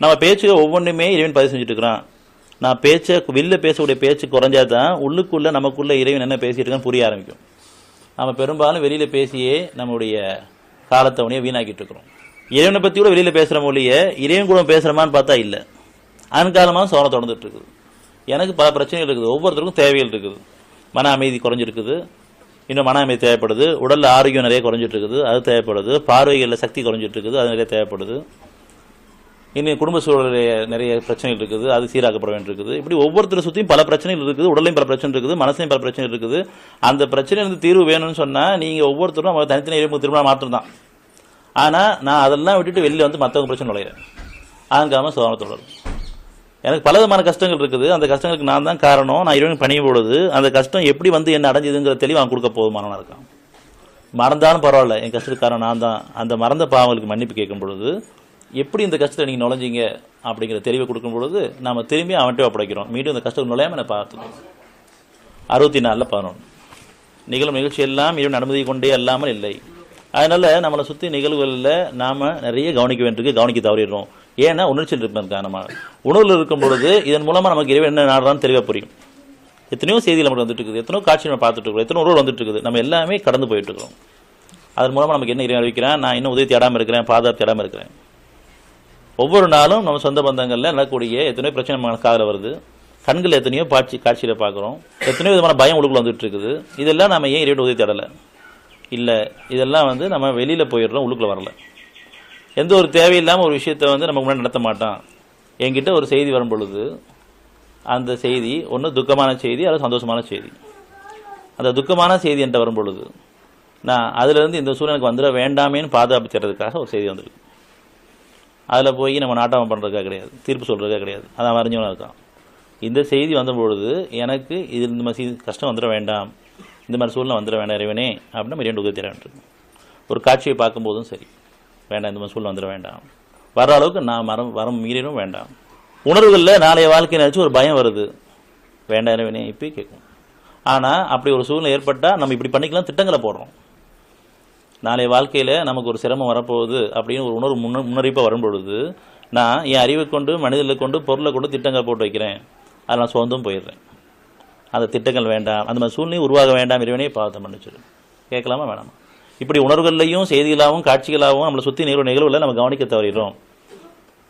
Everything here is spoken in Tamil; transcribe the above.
நம்ம பேச்சு ஒவ்வொன்றுமே இறைவன் பதிவு செஞ்சுட்டு இருக்கிறான். நான் வெளில பேசக்கூடிய பேச்சு குறைஞ்சாதான் உள்ளுக்குள்ள நமக்குள்ள இறைவன் என்ன பேசிட்டு இருக்கான்னு புரிய ஆரம்பிக்கும். நம்ம பெரும்பாலும் வெளியில பேசியே நம்முடைய காலத்தவனையை வீணாக்கிட்டு இருக்கிறோம். இறைவனை பத்தி கூட வெளியில பேசுற மொழிய இறைவன் கூட பேசுறமான்னு பார்த்தா இல்ல. அன்காலமாக சோழம் தொடர்ந்துட்டு இருக்குது. எனக்கு பல பிரச்சனைகள் இருக்குது, ஒவ்வொருத்தருக்கும் தேவைகள் இருக்குது. மன அமைதி குறைஞ்சிருக்குது, இன்னும் மன அமைதி தேவைப்படுது. உடல்ல ஆரோக்கியம் நிறைய குறைஞ்சிட்டு இருக்குது, அது தேவைப்படுது. பார்வைகளில் சக்தி குறைஞ்சிட்டு இருக்குது, அது நிறைய தேவைப்படுது. இன்னும் குடும்ப சூழலில் நிறைய பிரச்சனைகள் இருக்குது, அது சீராக்கப்பட வேண்டியிருக்குது. இப்படி ஒவ்வொருத்தரை சுற்றியும் பல பிரச்சனைகள் இருக்குது, உடலையும் பல பிரச்சனை இருக்குது, மனசையும் பல பிரச்சனை இருக்குது. அந்த பிரச்சனையிலிருந்து தீர்வு வேணும்னு சொன்னா நீங்க ஒவ்வொருத்தரும் அவங்க தனித்தனி இறைமுக திருமணம் மாற்றம் தான். ஆனா நான் அதெல்லாம் விட்டுட்டு வெளியில வந்து மற்றவங்க பிரச்சனை நுழையிறேன். ஆங்காம சோதனை. எனக்கு பல விதமான கஷ்டங்கள் இருக்குது, அந்த கஷ்டங்களுக்கு நான் தான் காரணம். நான் இறைவன் பணியும் பொழுது அந்த கஷ்டம் எப்படி வந்து என்ன அடைஞ்சதுங்கிற தெளிவு அவன் கொடுக்க போதுமானவனா இருக்கான். மறந்தாலும் பரவாயில்ல, என் கஷ்டத்துக்கு காரணம் நான் தான். அந்த மறந்த பாவங்களுக்கு மன்னிப்பு கேட்கும் பொழுது எப்படி இந்த கஷ்டத்தை நீங்க நுழைஞ்சிங்க அப்படிங்கிற தெளிவை கொடுக்கும் பொழுது நாம திரும்பி அவன்கிட்ட ஒப்படைக்கிறோம். மீண்டும் இந்த கஷ்டம் நுழையாம என்ன பார்த்துக்கணும். 64:11 நிகழும் நிகழ்ச்சி எல்லாம் இறைவன் அனுமதி கொண்டே அல்லாமல் இல்லை. அதனால நம்மளை சுற்றி நிகழ்வுகளில் நாம நிறைய கவனிக்க வேண்டியிருக்கு, கவனிக்க தவறிடுறோம். ஏன்னா உணர்ச்சியில் இருப்பது காரணமாக. உணர்வில் இருக்கும் பொழுது இதன் மூலமா நமக்கு இறைவன் என்ன நாடுறான்னு தெளிவாக புரியும். எத்தனையோ செய்திகள் நமக்கு வந்துட்டு இருக்குது, எத்தனையோ காட்சி நம்ம பார்த்துட்டு இருக்கோம், எத்தனை உறவு வந்துட்டு இருக்குது. நம்ம எல்லாமே கடந்து போயிட்டு இருக்கிறோம். அதன் மூலமா நமக்கு என்ன இறைவன் அறிவிக்கிறேன், நான் இன்னும் உதவி தேடாமல் இருக்கிறேன், பாதுகாப்பு தேடாமல் இருக்கிறேன். ஒவ்வொரு நாளும் நம்ம சொந்த பந்தங்கள்ல நடக்கக்கூடிய எத்தனையோ பிரச்சனை நம்ம காதில் வருது, கண்கள் எத்தனையோ காட்சியில பார்க்குறோம், எத்தனையோ விதமான பயம் உள்ளுக்குள்ள வந்துட்டு இருக்குது. இதெல்லாம் நம்ம ஏன் இறைவன் உதவி தேடலை? இல்லை, இதெல்லாம் வந்து நம்ம வெளியில போயிடுறோம், உள்ளுக்குள்ள வரல. எந்த ஒரு தேவையில்லாமல் ஒரு விஷயத்த வந்து நம்ம முன்னாடி நடத்த மாட்டான். என்கிட்ட ஒரு செய்தி வரும் பொழுது அந்த செய்தி ஒன்று துக்கமான செய்தி அல்லது சந்தோஷமான செய்தி. அந்த துக்கமான செய்தி என்கிட்ட வரும் பொழுது நான் அதுலேருந்து இந்த சூழ்நிலைக்கு வந்துட வேண்டாமேன்னு பாதுகாப்பு தேடுறதுக்காக ஒரு செய்தி வந்திருக்கு. அதில் போய் நம்ம நாட்டாமல் பண்ணுறதுக்காக கிடையாது, தீர்ப்பு சொல்கிறதுக்காக கிடையாது. அதான் அறிஞ்சவனாக இருக்கான். இந்த செய்தி வந்த பொழுது எனக்கு இது இந்த மாதிரி கஷ்டம் வந்துட வேண்டாம், இந்த மாதிரி சூழ்நிலை வந்துட வேண்டாம் இறைவனே அப்படின்னு நம்ம 2 உதவி தேட வேண்டும். ஒரு காட்சியை பார்க்கும்போதும் சரி, வேண்டாம் இந்த மாதிரி சூழ்நிலை வந்துட வேண்டாம், வர்ற அளவுக்கு நான் வரம் மீறிடும் வேண்டாம். உணர்வுகளில் நாளைய வாழ்க்கை நினைச்சு ஒரு பயம் வருது, வேண்டாம் இறைவனே இப்பயே கேட்கும். ஆனால் அப்படி ஒரு சூழ்நிலை ஏற்பட்டால் நம்ம இப்படி பண்ணிக்கலாம் திட்டங்களை போடுறோம். நாளைய வாழ்க்கையில் நமக்கு ஒரு சிரமம் வரப்போகுது அப்படின்னு ஒரு உணர்வு முன்னறிப்பாக வரும்பொழுது நான் என் அறிவை கொண்டு மனிதர்களை கொண்டு பொருளை கொண்டு திட்டங்கள் போட்டு வைக்கிறேன். அதில் நான் சொந்தம் போயிடுறேன். அந்த திட்டங்கள் வேண்டாம், அந்த மாதிரி சூழ்நிலை உருவாக வேண்டாம் இறைவனே பாவத்தை மன்னிச்சிடு. கேட்கலாமா வேணாமா? இப்படி உணர்வுகளையும் செய்திகளாகவும் காட்சிகளாகவும் நம்மளை சுற்றி நிகழ்வுகளை நம்ம கவனிக்க தவறிடுறோம்.